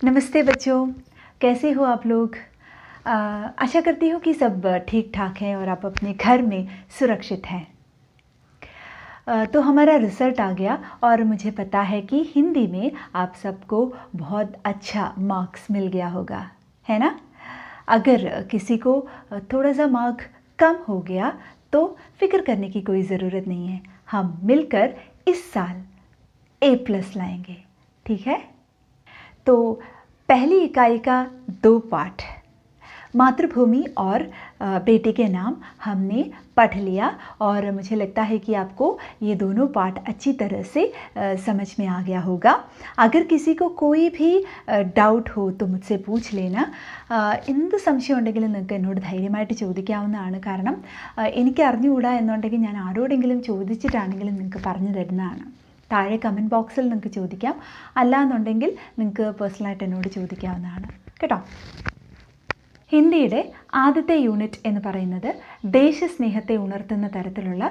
नमस्ते बच्चों, कैसे हो आप लोग। आशा करती हूँ कि सब ठीक ठाक हैं और आप अपने घर में सुरक्षित हैं। तो हमारा रिज़ल्ट आ गया और मुझे पता है कि हिंदी में आप सबको बहुत अच्छा मार्क्स मिल गया होगा, है ना। अगर किसी को थोड़ा सा मार्क कम हो गया तो फिक्र करने की कोई ज़रूरत नहीं है। हम मिलकर इस साल A+ लाएंगे, ठीक है। तो पहली इकाई का 2 पाठ, मातृभूमि और बेटे के नाम, हमने पढ़ लिया और मुझे लगता है कि आपको ये दोनों पाठ अच्छी तरह से समझ में आ गया होगा। अगर किसी को कोई भी ഡൗട്ട് हो तो മുझसे പൂച്ച് लेना. എന്ത് സംശയം ഉണ്ടെങ്കിലും നിങ്ങൾക്ക് എന്നോട് ധൈര്യമായിട്ട് ചോദിക്കാവുന്നതാണ്. കാരണം എനിക്ക് അറിഞ്ഞുകൂടാ എന്നുണ്ടെങ്കിൽ ഞാൻ ആരോടെങ്കിലും ചോദിച്ചിട്ടാണെങ്കിലും നിങ്ങൾക്ക് പറഞ്ഞു തരുന്നതാണ്. താഴെ കമൻറ്റ് ബോക്സിൽ നിങ്ങൾക്ക് ചോദിക്കാം, അല്ലാന്നുണ്ടെങ്കിൽ നിങ്ങൾക്ക് പേഴ്സണലായിട്ട് എന്നോട് ചോദിക്കാവുന്നതാണ് കേട്ടോ. ഹിന്ദിയുടെ ആദ്യത്തെ യൂണിറ്റ് എന്ന് പറയുന്നത് ദേശസ്നേഹത്തെ ഉണർത്തുന്ന തരത്തിലുള്ള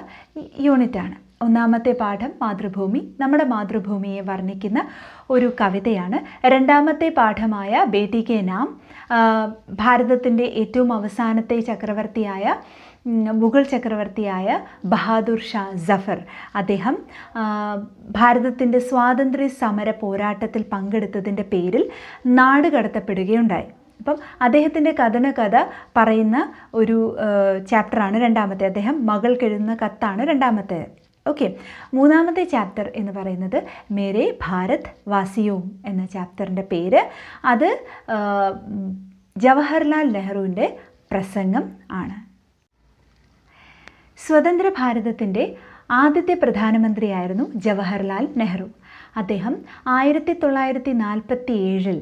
യൂണിറ്റാണ്. ഒന്നാമത്തെ പാഠം മാതൃഭൂമി, നമ്മുടെ മാതൃഭൂമിയെ വർണ്ണിക്കുന്ന ഒരു കവിതയാണ്. രണ്ടാമത്തെ പാഠമായ ബേട്ടി കെ നാം, ഭാരതത്തിൻ്റെ ഏറ്റവും അവസാനത്തെ ചക്രവർത്തിയായ മുഗൾ ചക്രവർത്തിയായ ബഹാദൂർ ഷാ ജഫർ, അദ്ദേഹം ഭാരതത്തിൻ്റെ സ്വാതന്ത്ര്യ സമര പോരാട്ടത്തിൽ പങ്കെടുത്തതിൻ്റെ പേരിൽ നാട് കടത്തപ്പെടുകയുണ്ടായി. അപ്പം അദ്ദേഹത്തിൻ്റെ കഥ പറയുന്ന ഒരു ചാപ്റ്ററാണ് രണ്ടാമത്തെ. അദ്ദേഹം മകൾക്ക് എഴുതുന്ന കത്താണ് രണ്ടാമത്തെ. ഓക്കെ, മൂന്നാമത്തെ ചാപ്റ്റർ എന്ന് പറയുന്നത് മേരെ ഭാരത് വാസിയോം എന്ന ചാപ്റ്ററിൻ്റെ പേര്. അത് ജവഹർലാൽ നെഹ്റുവിൻ്റെ പ്രസംഗം ആണ്. സ്വതന്ത്ര ഭാരതത്തിൻ്റെ ആദ്യത്തെ പ്രധാനമന്ത്രിയായിരുന്നു ജവഹർലാൽ നെഹ്റു. അദ്ദേഹം 1947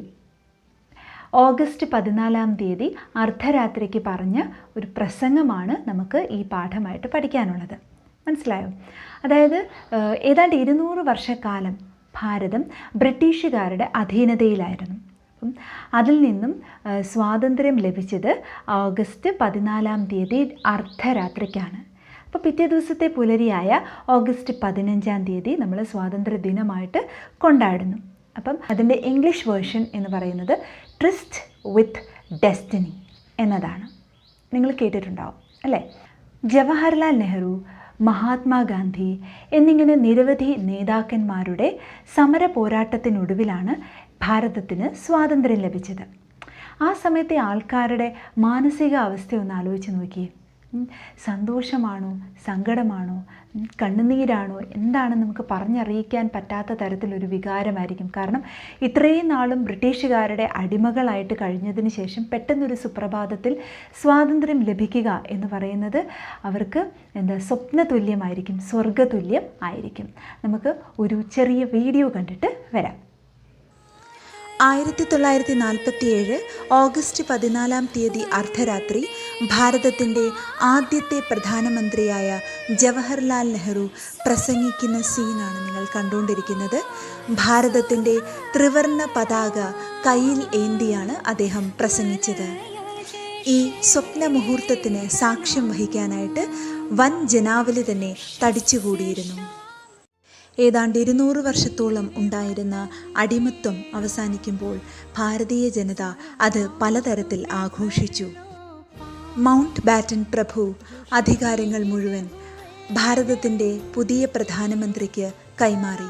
ഓഗസ്റ്റ് 14 അർദ്ധരാത്രിക്ക് പറഞ്ഞ ഒരു പ്രസംഗമാണ് നമുക്ക് ഈ പാഠമായിട്ട് പഠിക്കാനുള്ളത്. മനസ്സിലായോ? അതായത് ഏതാണ്ട് 200 വർഷക്കാലം ഭാരതം ബ്രിട്ടീഷുകാരുടെ അധീനതയിലായിരുന്നു. അപ്പം അതിൽ നിന്നും സ്വാതന്ത്ര്യം ലഭിച്ചത് ഓഗസ്റ്റ് 14 അർദ്ധരാത്രിക്കാണ്. അപ്പോൾ പിറ്റേ ദിവസത്തെ പുലരിയായ ഓഗസ്റ്റ് 15 നമ്മൾ സ്വാതന്ത്ര്യ ദിനമായിട്ട് കൊണ്ടാടുന്നു. അപ്പം അതിൻ്റെ ഇംഗ്ലീഷ് വേർഷൻ എന്ന് പറയുന്നത് ട്രിസ്റ്റ് വിത്ത് ഡെസ്റ്റിനി എന്നതാണ്. നിങ്ങൾ കേട്ടിട്ടുണ്ടാവും അല്ലേ? ജവഹർലാൽ നെഹ്റു, മഹാത്മാഗാന്ധി എന്നിങ്ങനെ നിരവധി നേതാക്കന്മാരുടെ സമര പോരാട്ടത്തിനൊടുവിലാണ് ഭാരതത്തിന് സ്വാതന്ത്ര്യം ലഭിച്ചത്. ആ സമയത്തെ ആൾക്കാരുടെ മാനസിക അവസ്ഥ ഒന്ന് ആലോചിച്ച് നോക്കിയേ. സന്തോഷമാണോ, സങ്കടമാണോ, കണ്ണുനീരാണോ, എന്താണെന്ന് നമുക്ക് പറഞ്ഞറിയിക്കാൻ പറ്റാത്ത തരത്തിലൊരു വികാരമായിരിക്കും. കാരണം ഇത്രയും നാളും ബ്രിട്ടീഷുകാരുടെ അടിമകളായിട്ട് കഴിഞ്ഞതിന് ശേഷം പെട്ടെന്നൊരു സുപ്രഭാതത്തിൽ സ്വാതന്ത്ര്യം ലഭിക്കുക എന്ന് പറയുന്നത് അവർക്ക് സ്വപ്നതുല്യമായിരിക്കും, സ്വർഗതുല്യം ആയിരിക്കും. നമുക്ക് ഒരു ചെറിയ വീഡിയോ കണ്ടിട്ട് വരാം. 1947 ഓഗസ്റ്റ് 14 അർദ്ധരാത്രി ഭാരതത്തിൻ്റെ ആദ്യത്തെ പ്രധാനമന്ത്രിയായ ജവഹർലാൽ നെഹ്റു പ്രസംഗിക്കുന്ന സീനാണ് നിങ്ങൾ കണ്ടുകൊണ്ടിരിക്കുന്നത്. ഭാരതത്തിൻ്റെ ത്രിവർണ്ണ പതാക കയ്യിൽ ഏന്തിയാണ് അദ്ദേഹം പ്രസംഗിച്ചത്. ഈ സ്വപ്ന മുഹൂർത്തത്തിന് സാക്ഷ്യം വഹിക്കാനായിട്ട് വൻ ജനാവലി തന്നെ തടിച്ചുകൂടിയിരുന്നു. ഏതാണ്ട് 200 വർഷത്തോളം ഉണ്ടായിരുന്ന അടിമത്വം അവസാനിക്കുമ്പോൾ ഭാരതീയ ജനത അത് പലതരത്തിൽ ആഘോഷിച്ചു. മൗണ്ട് ബാറ്റൻ പ്രഭു അധികാരങ്ങൾ മുഴുവൻ ഭാരതത്തിൻ്റെ പുതിയ പ്രധാനമന്ത്രിക്ക് കൈമാറി.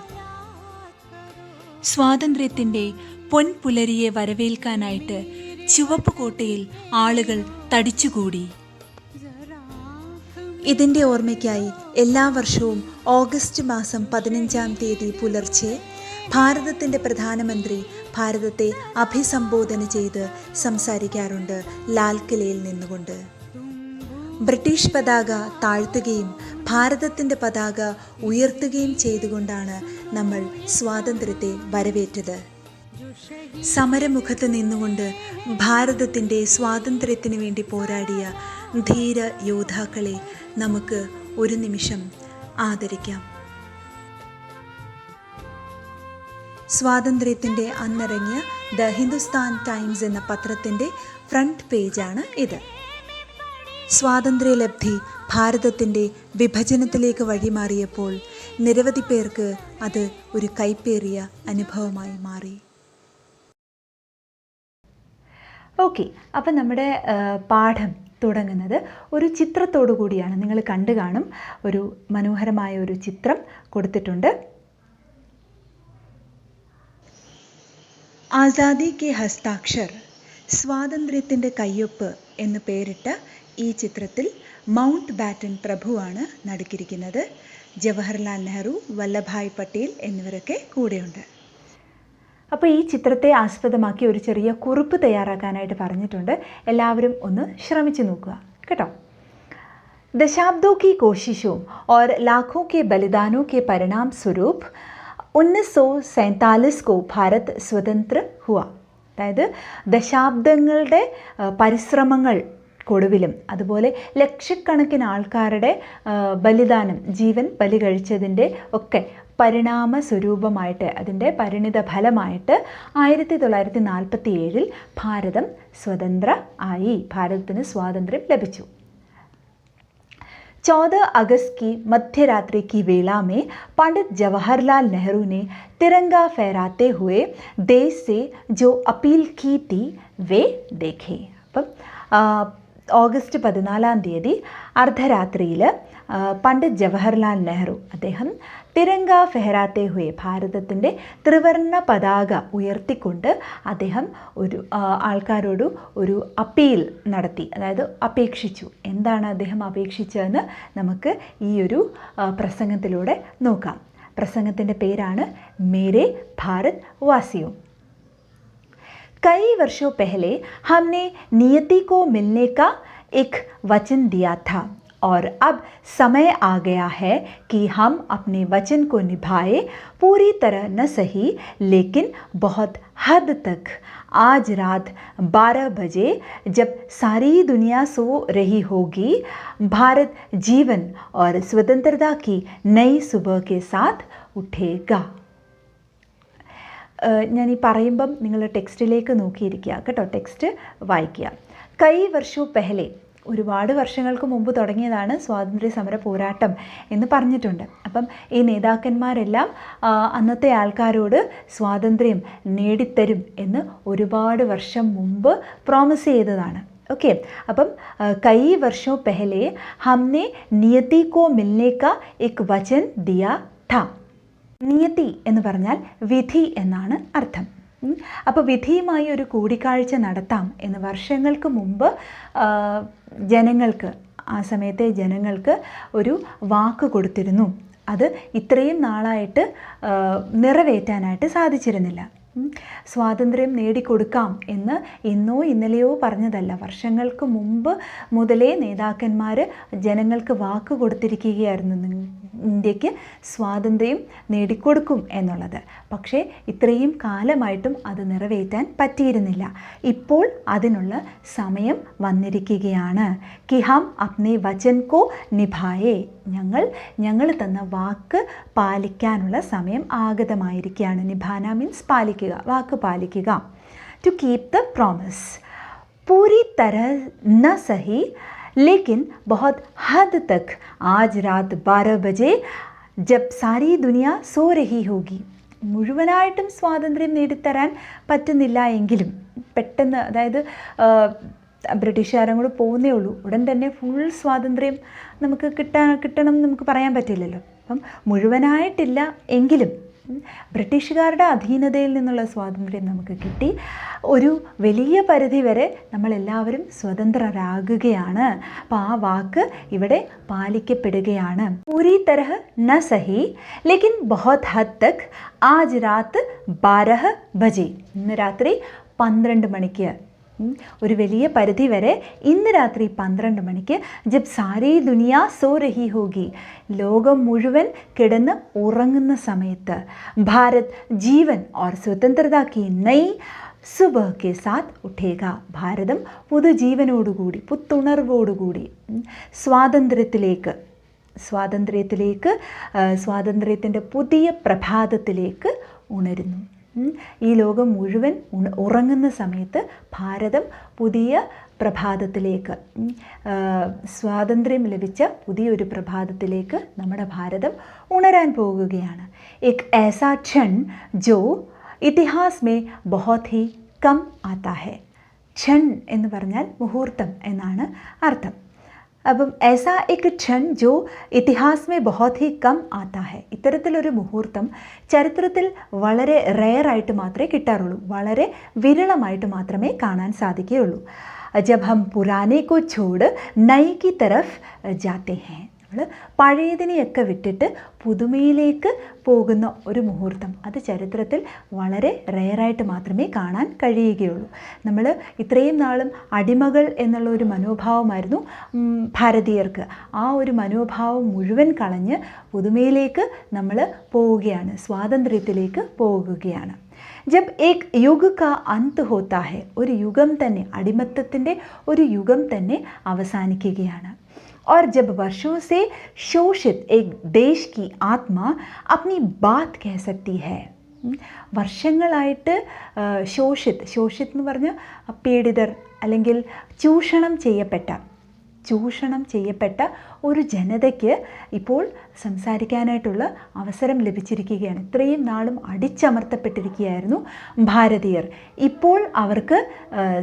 സ്വാതന്ത്ര്യത്തിൻ്റെ പൊൻപുലരിയെ വരവേൽക്കാനായിട്ട് ചുവപ്പ് കോട്ടയിൽ ആളുകൾ തടിച്ചുകൂടി. ഇതിൻ്റെ ഓർമ്മയ്ക്കായി എല്ലാ വർഷവും ഓഗസ്റ്റ് മാസം 15 പുലർച്ചെ ഭാരതത്തിൻ്റെ പ്രധാനമന്ത്രി ഭാരതത്തെ അഭിസംബോധന ചെയ്ത് സംസാരിക്കാറുണ്ട് ലാൽ കിലയിൽ നിന്നുകൊണ്ട്. ബ്രിട്ടീഷ് പതാക താഴ്ത്തുകയും ഭാരതത്തിൻ്റെ പതാക ഉയർത്തുകയും ചെയ്തുകൊണ്ടാണ് നമ്മൾ സ്വാതന്ത്ര്യത്തെ വരവേറ്റത്. സമരമുഖത്ത് നിന്നുകൊണ്ട് ഭാരതത്തിൻ്റെ സ്വാതന്ത്ര്യത്തിന് വേണ്ടി പോരാടിയ ധീര യോദ്ധാക്കളെ നമുക്ക് ഒരു നിമിഷം ആദരിക്കാം. സ്വാതന്ത്ര്യത്തിൻ്റെ അന്നിറങ്ങിയ ദ ഹിന്ദുസ്ഥാൻ ടൈംസ് എന്ന പത്രത്തിൻ്റെ ഫ്രണ്ട് പേജാണ് ഇത്. സ്വാതന്ത്ര്യലബ്ധി ഭാരതത്തിൻ്റെ വിഭജനത്തിലേക്ക് വഴിമാറിയപ്പോൾ നിരവധി പേർക്ക് അത് ഒരു കൈപ്പേറിയ അനുഭവമായി മാറി. ഓക്കെ, അപ്പം നമ്മുടെ പാഠം തുടങ്ങുന്നത് ഒരു ചിത്രത്തോടു കൂടിയാണ്. നിങ്ങൾ കണ്ടു കാണും, ഒരു മനോഹരമായ ഒരു ചിത്രം കൊടുത്തിട്ടുണ്ട്. ആസാദി കെ ഹസ്താക്ഷർ, സ്വാതന്ത്ര്യത്തിൻ്റെ കയ്യൊപ്പ് എന്ന് പേരിട്ട ഈ ചിത്രത്തിൽ മൗണ്ട് ബാറ്റൻ പ്രഭുവാണ് നടുക്കിയിരിക്കുന്നത്. ജവഹർലാൽ നെഹ്റു, വല്ലഭായ് പട്ടേൽ എന്നിവരൊക്കെ കൂടെയുണ്ട്. അപ്പോൾ ഈ ചിത്രത്തെ ആസ്പദമാക്കി ഒരു ചെറിയ കുറിപ്പ് തയ്യാറാക്കാനായിട്ട് പറഞ്ഞിട്ടുണ്ട്. എല്ലാവരും ഒന്ന് ശ്രമിച്ചു നോക്കുക കേട്ടോ. दशाब्दों की कोशिशों और लाखों के बलिदानों के परिणाम स्वरूप 1947 को भारत स्वतंत्र हुआ. അതായത് ദശാബ്ദങ്ങളുടെ പരിശ്രമങ്ങൾ കൊടുവിലും അതുപോലെ ലക്ഷക്കണക്കിന് ആൾക്കാരുടെ ബലിദാനം, ജീവൻ ബലി കഴിച്ചതിൻ്റെ ഒക്കെ പരിണാമ സ്വരൂപമായിട്ട്, അതിൻ്റെ പരിണിത ഫലമായിട്ട് 1947 ഭാരതം സ്വതന്ത്ര ആയി, ഭാരതത്തിന് സ്വാതന്ത്ര്യം ലഭിച്ചു. 14 अगस्त की मध्यरात्रि की वेला में पंडित जवाहरलाल नेहरू ने तिरंगा फहराते हुए देश से जो अपील की थी वे देखे. അപ്പം ഓഗസ്റ്റ് 14 അർദ്ധരാത്രിയിൽ പണ്ഡിറ്റ് ജവഹർലാൽ നെഹ്റു അദ്ദേഹം തിരങ്ക ഫെഹരാത്തെ ഹുയെ, ഭാരതത്തിൻ്റെ ത്രിവർണ്ണ പതാക ഉയർത്തിക്കൊണ്ട് അദ്ദേഹം ഒരു ആൾക്കാരോട് ഒരു അപ്പീൽ നടത്തി, അതായത് അപേക്ഷിച്ചു. എന്താണ് അദ്ദേഹം അപേക്ഷിച്ചതെന്ന് നമുക്ക് ഈ ഒരു പ്രസംഗത്തിലൂടെ നോക്കാം. പ്രസംഗത്തിൻ്റെ പേരാണ് മേരെ ഭാരത് വാസിയോ. कई वर्षों पहले हमने नियति को मिलने का एक वचन दिया था और अब समय आ गया है कि हम अपने वचन को निभाए, पूरी तरह न सही लेकिन बहुत हद तक. आज रात 12 बजे जब सारी दुनिया सो रही होगी, भारत जीवन और स्वतंत्रता की नई सुबह के साथ उठेगा. ഞാൻ ഈ പറയുമ്പം നിങ്ങൾ ടെക്സ്റ്റിലേക്ക് നോക്കിയിരിക്കുക കേട്ടോ, ടെക്സ്റ്റ് വായിക്കുക. കൈ വർഷോ പെഹലെ, ഒരുപാട് വർഷങ്ങൾക്ക് മുമ്പ് തുടങ്ങിയതാണ് സ്വാതന്ത്ര്യ സമര പോരാട്ടം എന്ന് പറഞ്ഞിട്ടുണ്ട്. അപ്പം ഈ നേതാക്കന്മാരെല്ലാം അന്നത്തെ ആൾക്കാരോട് സ്വാതന്ത്ര്യം നേടിത്തരും എന്ന് ഒരുപാട് വർഷം മുമ്പ് പ്രോമിസ് ചെയ്തതാണ്. ഓക്കെ, അപ്പം കൈ വർഷോ പെഹലെ ഹംനെ നിയതി കോ മിൽനെ കാ എക് വചൻ ദിയാ ഥാ. നിയതി എന്ന് പറഞ്ഞാൽ വിധി എന്നാണ് അർത്ഥം. അപ്പോൾ വിധിയുമായി ഒരു കൂടിക്കാഴ്ച നടത്താം എന്ന് വർഷങ്ങൾക്ക് മുമ്പ് ജനങ്ങൾക്ക്, ആ സമയത്തെ ജനങ്ങൾക്ക് ഒരു വാക്ക് കൊടുത്തിരുന്നു. അത് ഇത്രയും നാളായിട്ട് നിറവേറ്റാനായിട്ട് സാധിച്ചിരുന്നില്ല. സ്വാതന്ത്ര്യം നേടിക്കൊടുക്കാം എന്ന് ഇന്നോ ഇന്നലെയോ പറഞ്ഞതല്ല, വർഷങ്ങൾക്ക് മുമ്പ് മുതലേ നേതാക്കന്മാർ ജനങ്ങൾക്ക് വാക്ക് കൊടുത്തിരിക്കുകയായിരുന്നു, ഇന്ത്യക്ക് സ്വാതന്ത്ര്യം നേടിക്കൊടുക്കും എന്നുള്ളത്. പക്ഷേ ഇത്രയും കാലമായിട്ടും അത് നിറവേറ്റാൻ പറ്റിയിരുന്നില്ല. ഇപ്പോൾ അതിനുള്ള സമയം വന്നിരിക്കുകയാണ്. കി ഹം അപ്നെ വചൻ കോ നിഭായേ, ഞങ്ങൾ തന്ന വാക്ക് പാലിക്കാനുള്ള സമയം ആഗതമായിരിക്കുകയാണ്. നിഭാന മീൻസ് പാലിക്കുക, വാക്ക് പാലിക്കുക. To keep the promise. പൂരി തരഹ ന സഹി लेकिन बहुत हद तक आज रात 12 बजे जब सारी दुनिया सो रही होगी. മുഴുവനായിട്ടും സ്വാതന്ത്ര്യം നേടിത്തരാൻ പറ്റുന്നില്ല എങ്കിലും പെട്ടെന്ന്, അതായത് ബ്രിട്ടീഷുകാരും കൂടെ പോകുന്നേ ഉള്ളൂ, ഉടൻ തന്നെ ഫുൾ സ്വാതന്ത്ര്യം നമുക്ക് കിട്ടണം നമുക്ക് പറയാൻ പറ്റില്ലല്ലോ. അപ്പം മുഴുവനായിട്ടില്ല എങ്കിലും ബ്രിട്ടീഷുകാരുടെ അധീനതയിൽ നിന്നുള്ള സ്വാതന്ത്ര്യം നമുക്ക് കിട്ടി. ഒരു വലിയ പരിധി വരെ നമ്മളെല്ലാവരും സ്വതന്ത്രരാകുകയാണ്. അപ്പോൾ ആ വാക്ക് ഇവിടെ പാലിക്കപ്പെടുകയാണ്. പൂരി തരഹ് ന സഹി ലേക്കിൻ ബഹുത് ഹദ് തക് ആജ് രാത്ത് 12 ബജെ, ഇന്ന് രാത്രി 12 മണിക്ക്, ഒരു വലിയ പരിധി വരെ ഇന്ന് രാത്രി 12 മണിക്ക്, ജബ് സാരി ദുനിയ സോ രഹി ഹോഗി, ലോകം മുഴുവൻ കിടന്ന് ഉറങ്ങുന്ന സമയത്ത്, ഭാരത് ജീവൻ or Swatantrata Ki Nayi സുബഹ് K സാത്ത് ഉഠേഗ, ഭാരതം പുതുജീവനോടുകൂടി പുത്തുണർവോടുകൂടി സ്വാതന്ത്ര്യത്തിൻ്റെ പുതിയ പ്രഭാതത്തിലേക്ക് ഉണരുന്നു. ഈ ലോകം മുഴുവൻ ഉറങ്ങുന്ന സമയത്ത് ഭാരതം പുതിയ പ്രഭാതത്തിലേക്ക്, സ്വാതന്ത്ര്യം ലഭിച്ച പുതിയൊരു പ്രഭാതത്തിലേക്ക് നമ്മുടെ ഭാരതം ഉണരാൻ പോകുകയാണ്. एक ऐसा क्षण जो इतिहास में बहुत ही कम आता है. ക്ഷൺ എന്ന് പറഞ്ഞാൽ മുഹൂർത്തം എന്നാണ് അർത്ഥം. അപ്പം ऐसा एक क्षण जो इतिहास में बहुत ही कम आता है. ഇത്തരത്തിലൊരു മുഹൂർത്തം ചരിത്രത്തിൽ വളരെ റെയറായിട്ട് മാത്രമേ കിട്ടാറുള്ളൂ, വളരെ വിരളമായിട്ട് മാത്രമേ കാണാൻ സാധിക്കുകയുള്ളൂ. जब हम पुराने को छोड़ नए की तरफ जाते हैं. നമ്മൾ പഴയതിനെയൊക്കെ വിട്ടിട്ട് പുതുമയിലേക്ക് പോകുന്ന ഒരു മുഹൂർത്തം, അത് ചരിത്രത്തിൽ വളരെ റെയറായിട്ട് മാത്രമേ കാണാൻ കഴിയുകയുള്ളൂ. നമ്മൾ ഇത്രയും നാളും അടിമകൾ എന്നുള്ള ഒരു മനോഭാവമായിരുന്നു ഭാരതീയർക്ക്. ആ ഒരു മനോഭാവം മുഴുവൻ കളഞ്ഞ് പുതുമയിലേക്ക് നമ്മൾ പോവുകയാണ്, സ്വാതന്ത്ര്യത്തിലേക്ക് പോകുകയാണ്. ജബ് ഏക് യുഗ് കാ അന്ത് ഹോത്താ ഹെ, ഒരു യുഗം തന്നെ, അടിമത്തത്തിൻ്റെ ഒരു യുഗം തന്നെ അവസാനിക്കുകയാണ്. और जब वर्षों से शोषित एक देश की आत्मा अपनी बात कह सकती है. വർഷങ്ങളായിട്ട് ശോഷിത് എന്ന് പറഞ്ഞാൽ പീഡിതർ അല്ലെങ്കിൽ ചൂഷണം ചെയ്യപ്പെട്ട ഒരു ജനതയ്ക്ക് ഇപ്പോൾ സംസാരിക്കാനായിട്ടുള്ള അവസരം ലഭിച്ചിരിക്കുകയാണ്. ഇത്രയും നാളും അടിച്ചമർത്തപ്പെട്ടിരിക്കുകയായിരുന്നു ഭാരതീയർ. ഇപ്പോൾ അവർക്ക്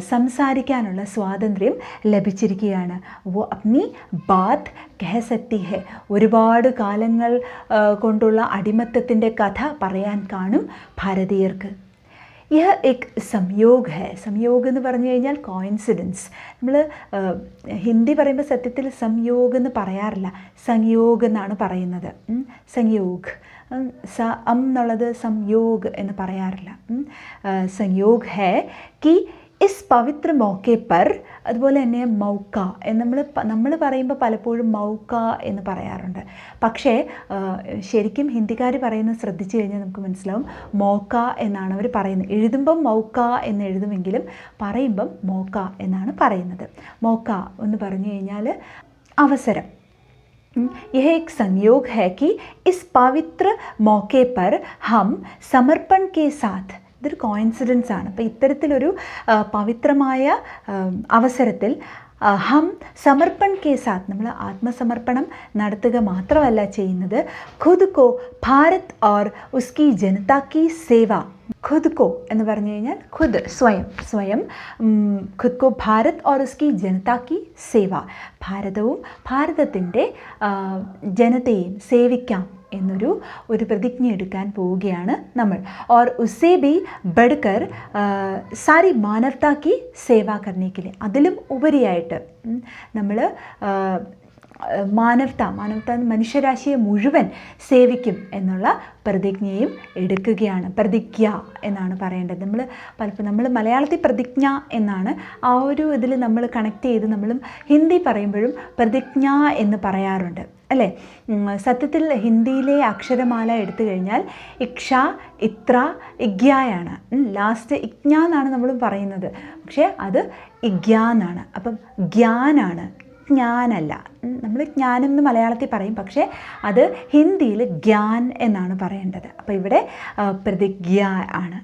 സംസാരിക്കാനുള്ള സ്വാതന്ത്ര്യം ലഭിച്ചിരിക്കുകയാണ്. വോ അപ്നി ബാത് കഹ സക്തി ഹെ. ഒരുപാട് കാലങ്ങൾ കൊണ്ടുള്ള അടിമത്തത്തിൻ്റെ കഥ പറയാൻ കാണും ഭാരതീയർക്ക്. यह एक സംयोग है. സംयोग എന്ന് പറഞ്ഞു കഴിഞ്ഞാൽ കോയിൻസിഡൻസ്. നമ്മൾ ഹിന്ദി പറയുമ്പോൾ സത്യത്തിൽ സംयोग എന്ന് പറയാറില്ല, സംयोग എന്നാണ് പറയുന്നത്. സംयोग എന്നുള്ളത് സംयोग എന്ന് പറയാറില്ല. സംयोग है कि इस पवित्र मौके पर, അതുപോലെ തന്നെ മൗക്ക നമ്മൾ പറയുമ്പോൾ പലപ്പോഴും മൗക്ക എന്ന് പറയാറുണ്ട്. പക്ഷേ ശരിക്കും ഹിന്ദിക്കാർ പറയുന്നത് ശ്രദ്ധിച്ചു കഴിഞ്ഞാൽ നമുക്ക് മനസ്സിലാവും മൗക്ക എന്നാണ് അവർ പറയുന്നത്. എഴുതുമ്പം മൗക്ക എന്ന് എഴുതുമെങ്കിലും പറയുമ്പം മൗക്ക എന്നാണ് പറയുന്നത്. മൗക്ക എന്ന് പറഞ്ഞു കഴിഞ്ഞാൽ അവസരം. यह एक संयोग है कि इस पवित्र मौके पर हम समर्पण के साथ, ഇതൊരു കോയിൻസിഡൻസ് ആണ്. അപ്പോൾ ഇത്തരത്തിലൊരു പവിത്രമായ അവസരത്തിൽ ഹം സമർപ്പൺ കെ സാത്ത്, നമ്മൾ ആത്മസമർപ്പണം നടത്തുക മാത്രമല്ല ചെയ്യുന്നത്, ഖുദ് കോ ഭാരത് ഓർ ഉസ്കി ജനതാ കി സേവ. ഖുദ് കോ എന്ന് പറഞ്ഞു കഴിഞ്ഞാൽ ഖുദ് സ്വയം ഖുദ് കോ ഭാരത് ഓർ ഉസ്കി ജനതാ കി സേവ, ഭാരതവും ഭാരതത്തിൻ്റെ ജനതയെയും സേവിക്കാം എന്നൊരു പ്രതിജ്ഞ എടുക്കാൻ പോവുകയാണ് നമ്മൾ. और उससे भी बढ़कर सारी मानवता की सेवा करने के लिए, അതിലും ഉപരിയായിട്ട് നമ്മൾ മാനവത മനുഷ്യരാശിയെ മുഴുവൻ സേവിക്കും എന്നുള്ള പ്രതിജ്ഞയും എടുക്കുകയാണ്. പ്രതിജ്ഞ എന്നാണ് പറയേണ്ടത്. നമ്മൾ മലയാളത്തിൽ പ്രതിജ്ഞ എന്നാണ് ആ ഒരു ഇതിൽ നമ്മൾ കണക്ട് ചെയ്ത് നമ്മളും ഹിന്ദി പറയുമ്പോഴും പ്രതിജ്ഞ എന്ന് പറയാറുണ്ട് അല്ലേ. സത്യത്തിൽ ഹിന്ദിയിലെ അക്ഷരമാല എടുത്തു കഴിഞ്ഞാൽ ഇക്ഷ, ഇത്ര, ഇഗ്യായാണ്. ലാസ്റ്റ് ഇജ്ഞ എന്നാണ് നമ്മൾ പറയുന്നത്, പക്ഷേ അത് ഇഗ്യ എന്നാണ്. അപ്പം ജ്ഞാനാണ്, ജ്ഞാനല്ല. നമ്മൾ ജ്ഞാനം എന്ന് മലയാളത്തിൽ പറയും, പക്ഷേ അത് ഹിന്ദിയിൽ ജ്ഞാൻ എന്നാണ് പറയേണ്ടത്. അപ്പോൾ ഇവിടെ പ്രതിജ്ഞ ആണ്.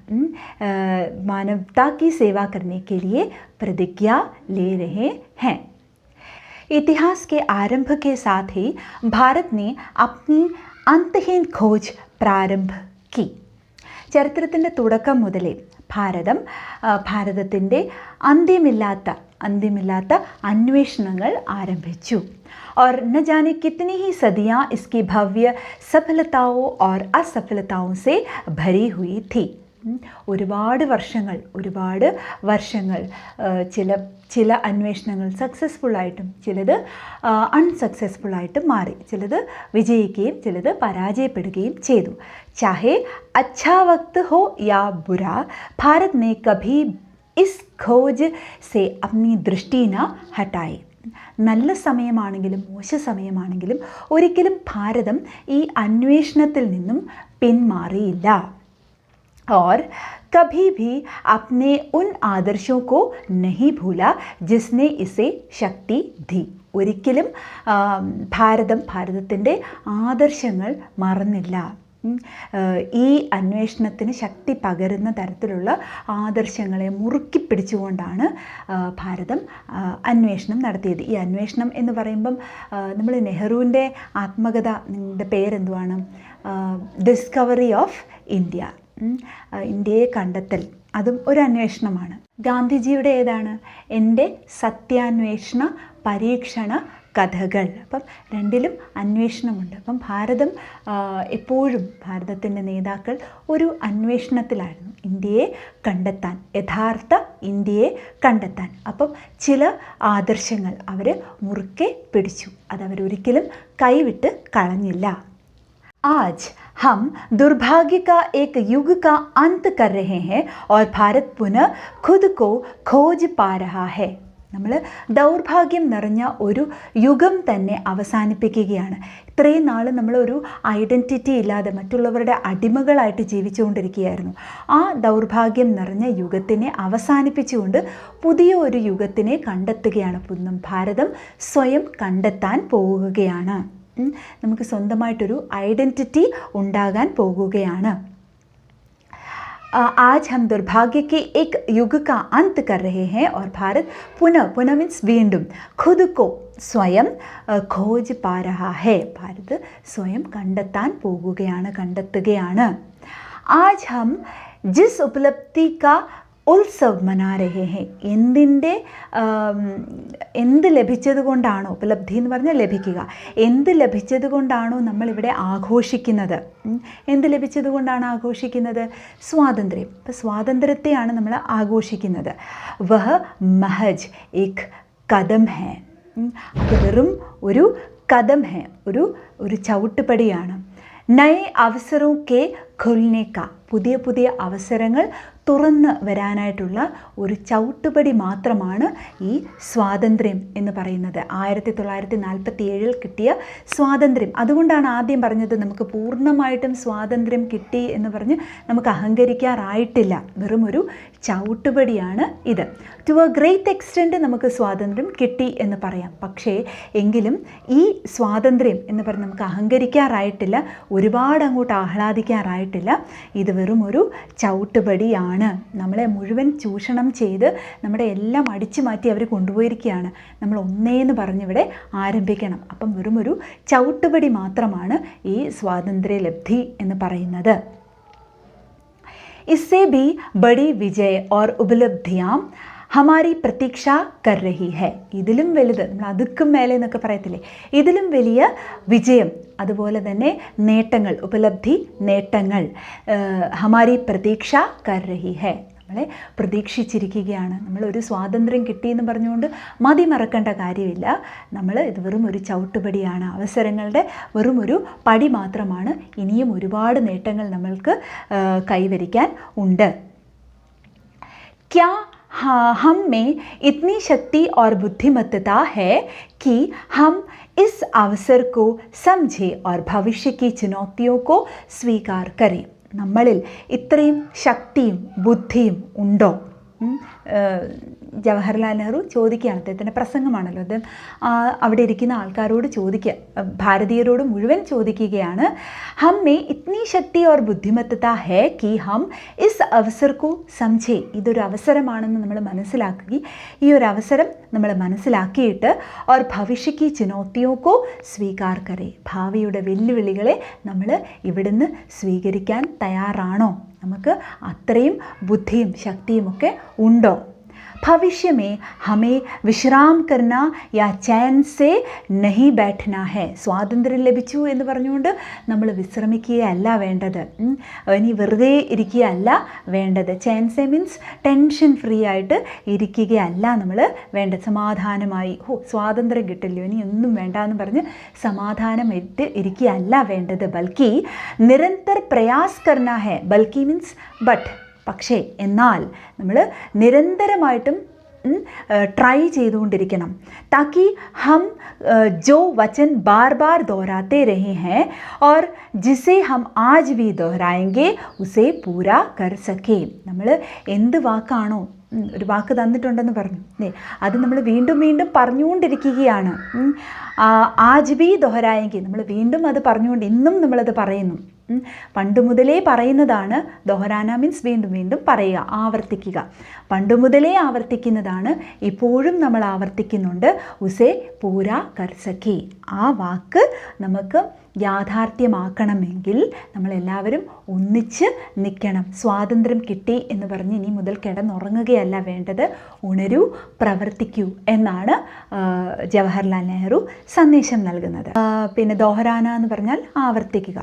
മാനവതാ की सेवा करने के लिए प्रतिज्ञा ले रहे हैं. इतिहास के आरंभ के साथ ही भारत ने अपनी अंतहीन खोज प्रारंभ की. ചരിത്രത്തിൻ്റെ തുടക്കം മുതലേ ഭാരതത്തിൻ്റെ അന്ത്യമില്ലാത്ത അന്വേഷണങ്ങൾ ആരംഭിച്ചു. और न जाने कितनी ही सदियाँ इसकी भव्य सफलताओं और असफलताओं से भरी हुई थी. ഒരുപാട് വർഷങ്ങൾ ചില അന്വേഷണങ്ങൾ സക്സസ്ഫുള്ളായിട്ടും ചിലത് അൺസക്സസ്ഫുള്ളായിട്ടും മാറി. ചിലത് വിജയിക്കുകയും ചിലത് പരാജയപ്പെടുകയും ചെയ്തു. ചാഹെ അച്ഛാ വക്ത് ഹോ യാ ബുരാ, ഭാരത് ने कभी इस खोज से अपनी दृष्टि न हटाई. നല്ല സമയമാണെങ്കിലും മോശ സമയമാണെങ്കിലും ഒരിക്കലും ഭാരതം ഈ അന്വേഷണത്തിൽ നിന്നും പിന്മാറിയില്ല. और कभी भी अपने उन आदर्शों को नहीं भूला जिसने इसे शक्ति दी. ഒരിക്കലും ഭാരതത്തിൻ്റെ ആദർശങ്ങൾ മറന്നില്ല. ഈ അന്വേഷണത്തിന് ശക്തി പകരുന്ന തരത്തിലുള്ള ആദർശങ്ങളെ മുറുക്കി പിടിച്ചുകൊണ്ടാണ് ഭാരതം അന്വേഷണം നടത്തിയത്. ഈ അന്വേഷണം എന്ന് പറയുമ്പം നമ്മൾ നെഹ്റുവിൻ്റെ ആത്മകഥയുടെ പേരെന്തുവാണ്? Discovery of India. ഇന്ത്യയെ കണ്ടെത്തൽ അതും ഒരു അന്വേഷണമാണ്. ഗാന്ധിജിയുടെ ഏതാണ്? എൻ്റെ സത്യാന്വേഷണ പരീക്ഷണ കഥകൾ. അപ്പം രണ്ടിലും അന്വേഷണമുണ്ട്. അപ്പം ഭാരതം എപ്പോഴും ഭാരതത്തിൻ്റെ നേതാക്കൾ ഒരു അന്വേഷണത്തിലായിരുന്നു, ഇന്ത്യയെ കണ്ടെത്താൻ, യഥാർത്ഥ ഇന്ത്യയെ കണ്ടെത്താൻ. അപ്പം ചില ആദർശങ്ങൾ അവർ മുറുക്കെ പിടിച്ചു, അതവരൊരിക്കലും കൈവിട്ട് കളഞ്ഞില്ല. आज हम दुर्भाग्य का एक युग का अंत कर रहे हैं और भारत पुनः खुद को खोज पा रहा है. നമ്മൾ ദൗർഭാഗ്യം നിറഞ്ഞ ഒരു യുഗം തന്നെ അവസാനിപ്പിക്കുകയാണ്. ഇത്രയും നാൾ നമ്മളൊരു ഐഡൻറ്റിറ്റി ഇല്ലാതെ മറ്റുള്ളവരുടെ അടിമകളായിട്ട് ജീവിച്ചുകൊണ്ടിരിക്കുകയായിരുന്നു. ആ ദൗർഭാഗ്യം നിറഞ്ഞ യുഗത്തിനെ അവസാനിപ്പിച്ചുകൊണ്ട് പുതിയ ഒരു യുഗത്തിനെ കണ്ടെത്തുകയാണ്. ഭാരതം സ്വയം കണ്ടെത്താൻ പോവുകയാണ്. നമുക്ക് സ്വന്തമായിട്ടൊരു ഐഡൻറ്റിറ്റി ഉണ്ടാകാൻ പോകുകയാണ്. आज हम दुर्भाग्य के एक युग का अंत कर रहे हैं और भारत पुनः मीन्स വീണ്ടും खुद को സ്വയം खोज पा रहा है. ഭാരത് സ്വയം കണ്ടെത്താൻ കണ്ടെത്തുകയാണ്. आज हम जिस उपलब्धि का ഉത്സവ് മനാ രഹേ ഹേ. എന്ത് ലഭിച്ചത് കൊണ്ടാണോ, ഉപലബ്ധി എന്ന് പറഞ്ഞാൽ ലഭിക്കുക, എന്ത് ലഭിച്ചത് കൊണ്ടാണോ നമ്മളിവിടെ ആഘോഷിക്കുന്നത്? എന്ത് ലഭിച്ചത് കൊണ്ടാണ് ആഘോഷിക്കുന്നത്? സ്വാതന്ത്ര്യം. അപ്പോൾ സ്വാതന്ത്ര്യത്തെയാണ് നമ്മൾ ആഘോഷിക്കുന്നത്. വഹ മഹജ് ഏക് കദം ഹേ. അത് വെറും ഒരു കദം ഹേ, ഒരു ചവിട്ടുപടിയാണ്. നയേ അവസരോ കെ ഖുൽനെ കാ. പുതിയ അവസരങ്ങൾ തുറന്ന് വരാനായിട്ടുള്ള ഒരു ചവിട്ടുപടി മാത്രമാണ് ഈ സ്വാതന്ത്ര്യം എന്ന് പറയുന്നത്. 1947 കിട്ടിയ സ്വാതന്ത്ര്യം. അതുകൊണ്ടാണ് ആദ്യം പറഞ്ഞത് നമുക്ക് പൂർണ്ണമായിട്ടും സ്വാതന്ത്ര്യം കിട്ടി എന്ന് പറഞ്ഞ് നമുക്ക് അഹങ്കരിക്കാറായിട്ടില്ല. വെറും ഒരു ചവിട്ടുപടിയാണ് ഇത്. ടു എ ഗ്രേറ്റ് എക്സ്റ്റെൻറ്റ് നമുക്ക് സ്വാതന്ത്ര്യം കിട്ടി എന്ന് പറയാം. പക്ഷേ എങ്കിലും ഈ സ്വാതന്ത്ര്യം എന്ന് പറഞ്ഞ് നമുക്ക് അഹങ്കരിക്കാറായിട്ടില്ല, ഒരുപാട് അങ്ങോട്ട് ആഹ്ലാദിക്കാറായിട്ടില്ല. ഇത് വെറും ഒരു ചവിട്ടുപടിയാണ്. നമ്മളെ മുഴുവൻ ചൂഷണം ചെയ്ത് നമ്മുടെ എല്ലാം അടിച്ചു മാറ്റി അവർ കൊണ്ടുപോയിരിക്കുകയാണ്. നമ്മൾ ഒന്നേന്ന് പറഞ്ഞിവിടെ ആരംഭിക്കണം. അപ്പം വെറും ഒരു ചവിട്ടുപടി മാത്രമാണ് ഈ സ്വാതന്ത്ര്യലബ്ധി എന്ന് പറയുന്നത്. इससे भी बड़ी विजय और उपलब्धियां ഹമാരി പ്രതീക്ഷ കർ രഹി ഹെ. ഇതിലും വലുത്, നമ്മൾ അതുക്കും മേലെ എന്നൊക്കെ പറയത്തില്ലേ, ഇതിലും വലിയ വിജയം, അതുപോലെ തന്നെ നേട്ടങ്ങൾ, ഉപലബ്ധി, നേട്ടങ്ങൾ ഹമാരി പ്രതീക്ഷ കർ രഹി ഹെ. നമ്മളെ പ്രതീക്ഷിച്ചിരിക്കുകയാണ്. നമ്മളൊരു സ്വാതന്ത്ര്യം കിട്ടിയെന്ന് പറഞ്ഞുകൊണ്ട് മതി മറക്കേണ്ട കാര്യമില്ല. ഇത് വെറും ഒരു ചവിട്ടുപടിയാണ്, അവസരങ്ങളുടെ വെറും ഒരു പടി മാത്രമാണ്. ഇനിയും ഒരുപാട് നേട്ടങ്ങൾ നമ്മൾക്ക് കൈവരിക്കാൻ ഉണ്ട്. ക്യാ हम में इतनी शक्ति और बुद्धिमत्ता है कि हम इस अवसर को समझें और भविष्य की चुनौतियों को स्वीकार करें. നമ്മളിൽ ഇത്രയും ശക്തിയും ബുദ്ധിയും ഉണ്ടോ? ജവഹർലാൽ നെഹ്റു ചോദിക്കുകയാണ്, അദ്ദേഹത്തിൻ്റെ പ്രസംഗമാണല്ലോ, അദ്ദേഹം അവിടെ ഇരിക്കുന്ന ആൾക്കാരോട് ഭാരതീയരോട് മുഴുവൻ ചോദിക്കുകയാണ്. ഹം മേ ഇത്നി ശക്തി ഓർ ബുദ്ധിമത്തത ഹേ കി ഹം ഇസ് അവസർ കോ സംജേ. ഇതൊരു അവസരമാണെന്ന് നമ്മൾ മനസ്സിലാക്കുകയും ഈ ഒരു അവസരം നമ്മൾ മനസ്സിലാക്കിയിട്ട് ഓർ ഭവിഷ്യക്ക് ചുനൗത്തിയോ കോ സ്വീകാർ കരേ. ഭാവിയുടെ വെല്ലുവിളികളെ നമ്മൾ ഇവിടുന്ന് സ്വീകരിക്കാൻ തയ്യാറാണോ? നമുക്ക് അത്രയും ബുദ്ധിയും ശക്തിയുമൊക്കെ ഉണ്ടോ? भविष्य में हमें विश्राम करना या चैन से नहीं बैठना है. സ്വാതന്ത്ര്യം ലഭിച്ചു എന്ന് പറഞ്ഞുകൊണ്ട് നമ്മൾ വിശ്രമിക്കുകയല്ല വേണ്ടത്, ഇനി വെറുതെ ഇരിക്കുകയല്ല വേണ്ടത്. ചാൻസേ മീൻസ് ടെൻഷൻ ഫ്രീ ആയിട്ട് ഇരിക്കുകയല്ല നമ്മൾ വേണ്ടത്. സമാധാനമായി സ്വാതന്ത്ര്യം കിട്ടില്ലോ ഇനി ഒന്നും വേണ്ട എന്ന് പറഞ്ഞ് സമാധാനം ഇട്ട് ഇരിക്കുകയല്ല വേണ്ടത്. ബൽക്കി നിരന്തർ പ്രയാസ് കർണ ഹെ. ബൽക്കി മീൻസ് ബട്ട്, പക്ഷേ എന്നാൽ നമ്മൾ നിരന്തരമായിട്ടും ട്രൈ ചെയ്തുകൊണ്ടിരിക്കണം. താക്കി ഹം ജോ വചൻ ബാർ ബാർ दोहराते रहे हैं और जिसे हम आज भी दोहराएंगे उसे पूरा कर सके. നമ്മൾ എന്ത് വാക്കാണോ, ഒരു വാക്ക് തന്നിട്ടുണ്ടെന്ന് പറഞ്ഞു, അത് നമ്മൾ വീണ്ടും വീണ്ടും പറഞ്ഞുകൊണ്ടിരിക്കുകയാണ്. ആജ് ബി ദോഹരായെങ്കിൽ നമ്മൾ വീണ്ടും അത് പറഞ്ഞുകൊണ്ട് ഇന്നും നമ്മളത് പറയുന്നു. പണ്ട് മുതലേ പറയുന്നതാണ്. ദോഹരാന മീൻസ് വീണ്ടും വീണ്ടും പറയുക, ആവർത്തിക്കുക. പണ്ട് മുതലേ ആവർത്തിക്കുന്നതാണ്, ഇപ്പോഴും നമ്മൾ ആവർത്തിക്കുന്നുണ്ട്. ഉസേ പൂരാ കർ സക്കി. ആ വാക്ക് നമുക്ക് യാഥാർത്ഥ്യമാക്കണമെങ്കിൽ നമ്മളെല്ലാവരും ഒന്നിച്ച് നിൽക്കണം. സ്വാതന്ത്ര്യം കിട്ടി എന്ന് പറഞ്ഞ് ഇനി മുതൽ കിടന്നുറങ്ങുകയല്ല വേണ്ടത്, ഉണരൂ, പ്രവർത്തിക്കൂ എന്നാണ് ജവഹർലാൽ നെഹ്റു സന്ദേശം നൽകുന്നത്. പിന്നെ ദോഹരാന എന്ന് പറഞ്ഞാൽ ആവർത്തിക്കുക.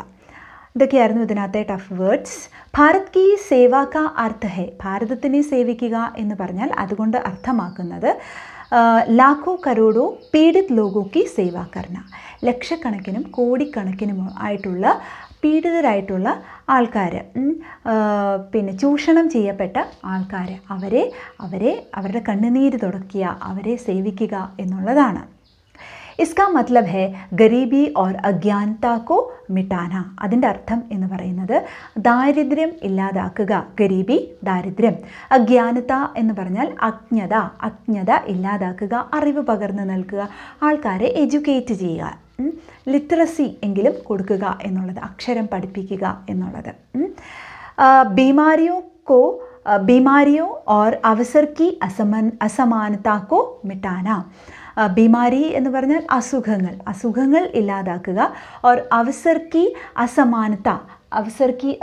ഇതൊക്കെയായിരുന്നു ഇതിനകത്തെ ടഫ് വേർഡ്സ്. ഭാരത് കി സേവ കാ അർത്ഥ ഹെ. ഭാരതത്തിനെ സേവിക്കുക എന്ന് പറഞ്ഞാൽ അതുകൊണ്ട് അർത്ഥമാക്കുന്നത് ലാഖോ കരോടോ പീഡിത് ലോഗോ കി സേവ കർണ. ലക്ഷക്കണക്കിനും കോടിക്കണക്കിനും ആയിട്ടുള്ള പീഡിതരായിട്ടുള്ള ആൾക്കാർ, പിന്നെ ചൂഷണം ചെയ്യപ്പെട്ട ആൾക്കാർ, അവരുടെ കണ്ണുനീര് തുടയ്ക്കുക, അവരെ സേവിക്കുക എന്നുള്ളതാണ്. इसका मतलब है गरीबी और अज्ञानता को मिटाना. അതിൻ്റെ അർത്ഥം എന്ന് പറയുന്നത് ദാരിദ്ര്യം ഇല്ലാതാക്കുക. ഗരീബി ദാരിദ്ര്യം, അജ്ഞാനത എന്ന് പറഞ്ഞാൽ അജ്ഞത ഇല്ലാതാക്കുക, അറിവ് പകർന്നു നൽകുക, ആൾക്കാരെ എഡ്യൂക്കേറ്റ് ചെയ്യുക, ലിറ്ററസി എങ്കിലും കൊടുക്കുക എന്നുള്ളത്, അക്ഷരം പഠിപ്പിക്കുക എന്നുള്ളത്. बीमारियों और अवसर की असमानता को मिटाना. ബീമാരി എന്ന് പറഞ്ഞാൽ അസുഖങ്ങൾ ഇല്ലാതാക്കുക. ഓർ അവസർ കി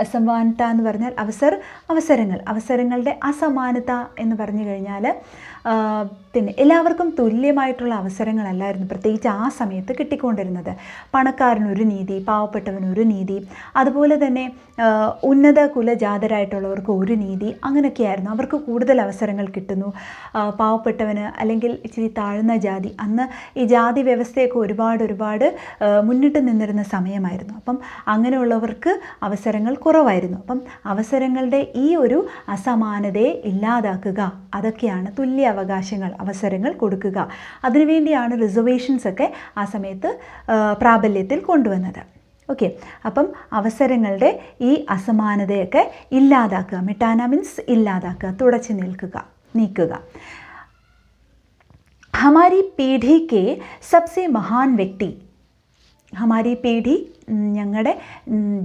അസമാനത എന്ന് പറഞ്ഞാൽ അവസരങ്ങളുടെ അസമാനത എന്ന് പറഞ്ഞു കഴിഞ്ഞാൽ പിന്നെ എല്ലാവർക്കും തുല്യമായിട്ടുള്ള അവസരങ്ങളല്ലായിരുന്നു പ്രത്യേകിച്ച് ആ സമയത്ത് കിട്ടിക്കൊണ്ടിരുന്നത്. പണക്കാരനൊരു നീതി, പാവപ്പെട്ടവനൊരു നീതി, അതുപോലെ തന്നെ ഉന്നത കുലജാതരായിട്ടുള്ളവർക്ക് ഒരു നീതി, അങ്ങനെയൊക്കെയായിരുന്നു. അവർക്ക് കൂടുതൽ അവസരങ്ങൾ കിട്ടുന്നു. പാവപ്പെട്ടവന് അല്ലെങ്കിൽ ഇച്ചിരി താഴ്ന്ന ജാതി, അന്ന് ഈ ജാതി വ്യവസ്ഥയൊക്കെ ഒരുപാട് മുന്നിട്ട് നിന്നിരുന്ന സമയമായിരുന്നു. അപ്പം അങ്ങനെയുള്ളവർക്ക് അവസരങ്ങൾ കുറവായിരുന്നു. അപ്പം അവസരങ്ങളുടെ ഈ ഒരു അസമാനതയെ ഇല്ലാതാക്കുക, അതൊക്കെയാണ് തുല്യ അവകാശങ്ങൾ, അവസരങ്ങൾ കൊടുക്കുക. അതിനുവേണ്ടിയാണ് റിസർവേഷൻസ് ഒക്കെ ആ സമയത്ത് പ്രാബല്യത്തിൽ കൊണ്ടുവന്നത്. ഓക്കെ, അപ്പം അവസരങ്ങളുടെ ഈ അസമാനതയൊക്കെ ഇല്ലാതാക്കുക. മിട്ടാന മീൻസ് ഇല്ലാതാക്കുക, തുടച്ചു നീക്കുക. हमारी पीढ़ी के सबसे महान व्यक्ति, हमारी पीढ़ी ഞങ്ങളുടെ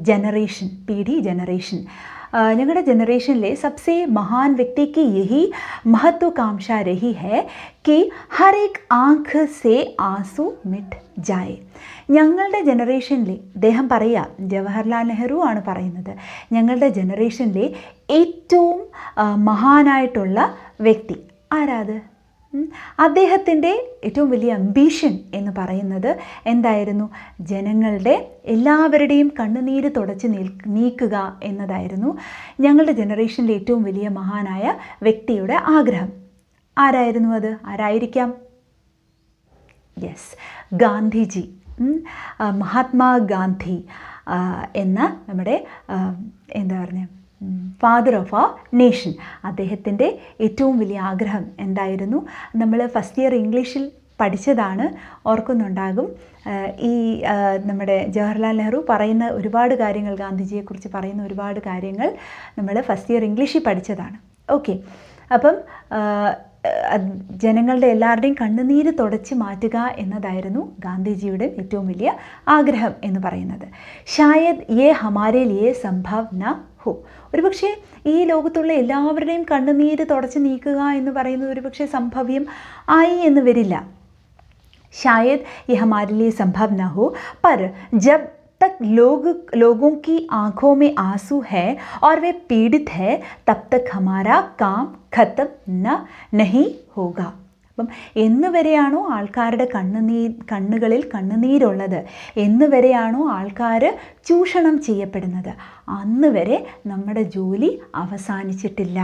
ജനറേഷൻ ഞങ്ങളുടെ ജനറേഷനിലെ सबसे महान व्यक्ति की यही महत्वाकांक्षा रही है कि हर एक आँख से आंसू मिट जाए. ഞങ്ങളുടെ ജനറേഷനിലെ, അദ്ദേഹം പറയുക, ജവഹർലാൽ നെഹ്റു ആണ് പറയുന്നത്, ഞങ്ങളുടെ ജനറേഷനിലെ ഏറ്റവും മഹാനായിട്ടുള്ള വ്യക്തി ആരാത്? അദ്ദേഹത്തിൻ്റെ ഏറ്റവും വലിയ അംബീഷൻ എന്ന് പറയുന്നത് എന്തായിരുന്നു? ജനങ്ങളുടെ എല്ലാവരുടെയും കണ്ണുനീര് തുടച്ച് നീക്കുക എന്നതായിരുന്നു ഞങ്ങളുടെ ജനറേഷനിലെ ഏറ്റവും വലിയ മഹാനായ വ്യക്തിയുടെ ആഗ്രഹം. ആരായിരുന്നു അത്? ആരായിരിക്കാം? യെസ്, ഗാന്ധിജി. മഹാത്മാഗാന്ധി എന്ന നമ്മുടെ എന്താ പറയുക, ഫാദർ ഓഫ് ആ നേഷൻ. അദ്ദേഹത്തിൻ്റെ ഏറ്റവും വലിയ ആഗ്രഹം എന്തായിരുന്നു? നമ്മൾ ഫസ്റ്റ് ഇയർ ഇംഗ്ലീഷിൽ പഠിച്ചതാണ്, ഓർക്കുന്നുണ്ടാകും. ഈ നമ്മുടെ ജവഹർലാൽ നെഹ്റു പറയുന്ന ഒരുപാട് കാര്യങ്ങൾ, ഗാന്ധിജിയെക്കുറിച്ച് പറയുന്ന ഒരുപാട് കാര്യങ്ങൾ നമ്മൾ ഫസ്റ്റ് ഇയർ ഇംഗ്ലീഷിൽ പഠിച്ചതാണ്. ഓക്കെ, അപ്പം ജനങ്ങളുടെ എല്ലാവരുടെയും കണ്ണുനീര് തുടച്ച് മാറ്റുക എന്നതായിരുന്നു ഗാന്ധിജിയുടെ ഏറ്റവും വലിയ ആഗ്രഹം എന്ന് പറയുന്നത്. ഷായദ് യേ ഹമാരെ ലിയേ സംഭവ് ന ഹോ. ഒരുപക്ഷെ ഈ ലോകത്തുള്ള എല്ലാവരുടെയും കണ്ണുനീര് തുടച്ച് നീക്കുക എന്ന് പറയുന്നത് ഒരുപക്ഷെ സംഭവ്യം ആയി എന്ന് വരില്ല. शायद ये हमारे लिए संभव न हो, पर जब तक लोगों की आंखों में आंसू है और वे पीड़ित है, तब तक हमारा काम खत्म नहीं होगा. അപ്പം എന്ന് വരെയാണോ ആൾക്കാരുടെ കണ്ണുകളിൽ കണ്ണുനീരുള്ളത്, എന്ന് വരെയാണോ ആൾക്കാർ ചൂഷണം ചെയ്യപ്പെടുന്നത്, അന്ന് വരെ നമ്മുടെ ജോലി അവസാനിച്ചിട്ടില്ല,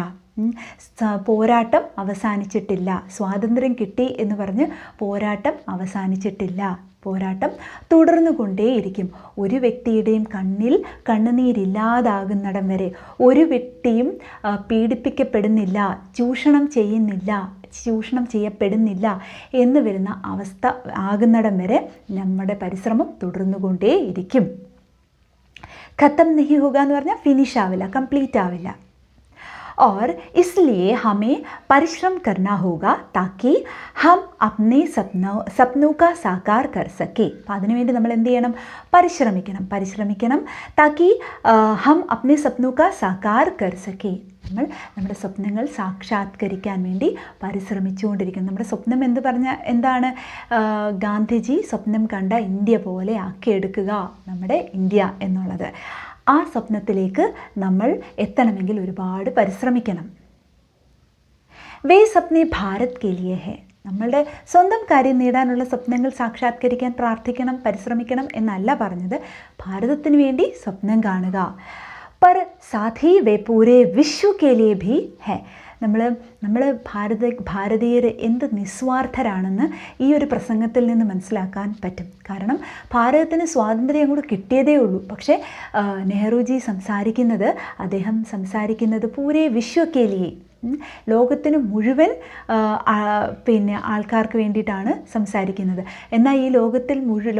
പോരാട്ടം അവസാനിച്ചിട്ടില്ല. സ്വാതന്ത്ര്യം കിട്ടി എന്ന് പറഞ്ഞ് പോരാട്ടം അവസാനിച്ചിട്ടില്ല. പോരാട്ടം തുടർന്നുകൊണ്ടേയിരിക്കും. ഒരു വ്യക്തിയുടെയും കണ്ണിൽ കണ്ണുനീരില്ലാതാകുന്നിടം വരെ, ഒരു വ്യക്തിയും പീഡിപ്പിക്കപ്പെടുന്നില്ല, ചൂഷണം ചെയ്യപ്പെടുന്നില്ല എന്ന് വരുന്ന അവസ്ഥ ആകുന്നിടം വരെ നമ്മുടെ പരിശ്രമം തുടർന്നുകൊണ്ടേയിരിക്കും. ഖത്തം നഹി ഹോഗ എന്ന് പറഞ്ഞാൽ ഫിനിഷ് ആവില്ല, കംപ്ലീറ്റ് ആവില്ല. और इसलिए हमें परिश्रम करना होगा ताकि हम अपने സപ്നോं का साकार कर सके. അപ്പോൾ അതിനുവേണ്ടി നമ്മൾ എന്ത് ചെയ്യണം? പരിശ്രമിക്കണം താക്കി ഹം അപ്നെ സപ്നോं का साकार कर सके. നമ്മൾ നമ്മുടെ സ്വപ്നങ്ങൾ സാക്ഷാത്കരിക്കാൻ വേണ്ടി പരിശ്രമിച്ചുകൊണ്ടിരിക്കണം. നമ്മുടെ സ്വപ്നം എന്ന് പറഞ്ഞാൽ എന്താണ്? ഗാന്ധിജി സ്വപ്നം കണ്ട ഇന്ത്യ പോലെ ആക്കിയെടുക്കുക നമ്മുടെ ഇന്ത്യ എന്നുള്ളത്. ആ സ്വപ്നത്തിലേക്ക് നമ്മൾ എത്തണമെങ്കിൽ ഒരുപാട് പരിശ്രമിക്കണം. വേ സപ്നെ ഭാരത് കെ ലിയേ ഹെ. നമ്മളുടെ സ്വന്തം കാര്യം നേടാനുള്ള സ്വപ്നങ്ങൾ സാക്ഷാത്കരിക്കാൻ പ്രാർത്ഥിക്കണം, പരിശ്രമിക്കണം എന്നല്ല പറഞ്ഞത്. ഭാരതത്തിന് വേണ്ടി സ്വപ്നം കാണുക. पर साथ ही वे पूरे विश्व के लिए भी है. നമ്മൾ ഭാരതീയർ എന്ത് നിസ്വാർത്ഥരാണെന്ന് ഈ ഒരു പ്രസംഗത്തിൽ നിന്ന് മനസ്സിലാക്കാൻ പറ്റും. കാരണം ഭാരതത്തിന് സ്വാതന്ത്ര്യം അങ്ങോട്ട് കിട്ടിയതേ ഉള്ളൂ. പക്ഷേ നെഹ്റുജി അദ്ദേഹം സംസാരിക്കുന്നത് പൂരേ വിശ്വക്കേലിയെ, ലോകത്തിന് മുഴുവൻ ആൾക്കാർക്ക് വേണ്ടിയിട്ടാണ് സംസാരിക്കുന്നത്. എന്നാൽ ഈ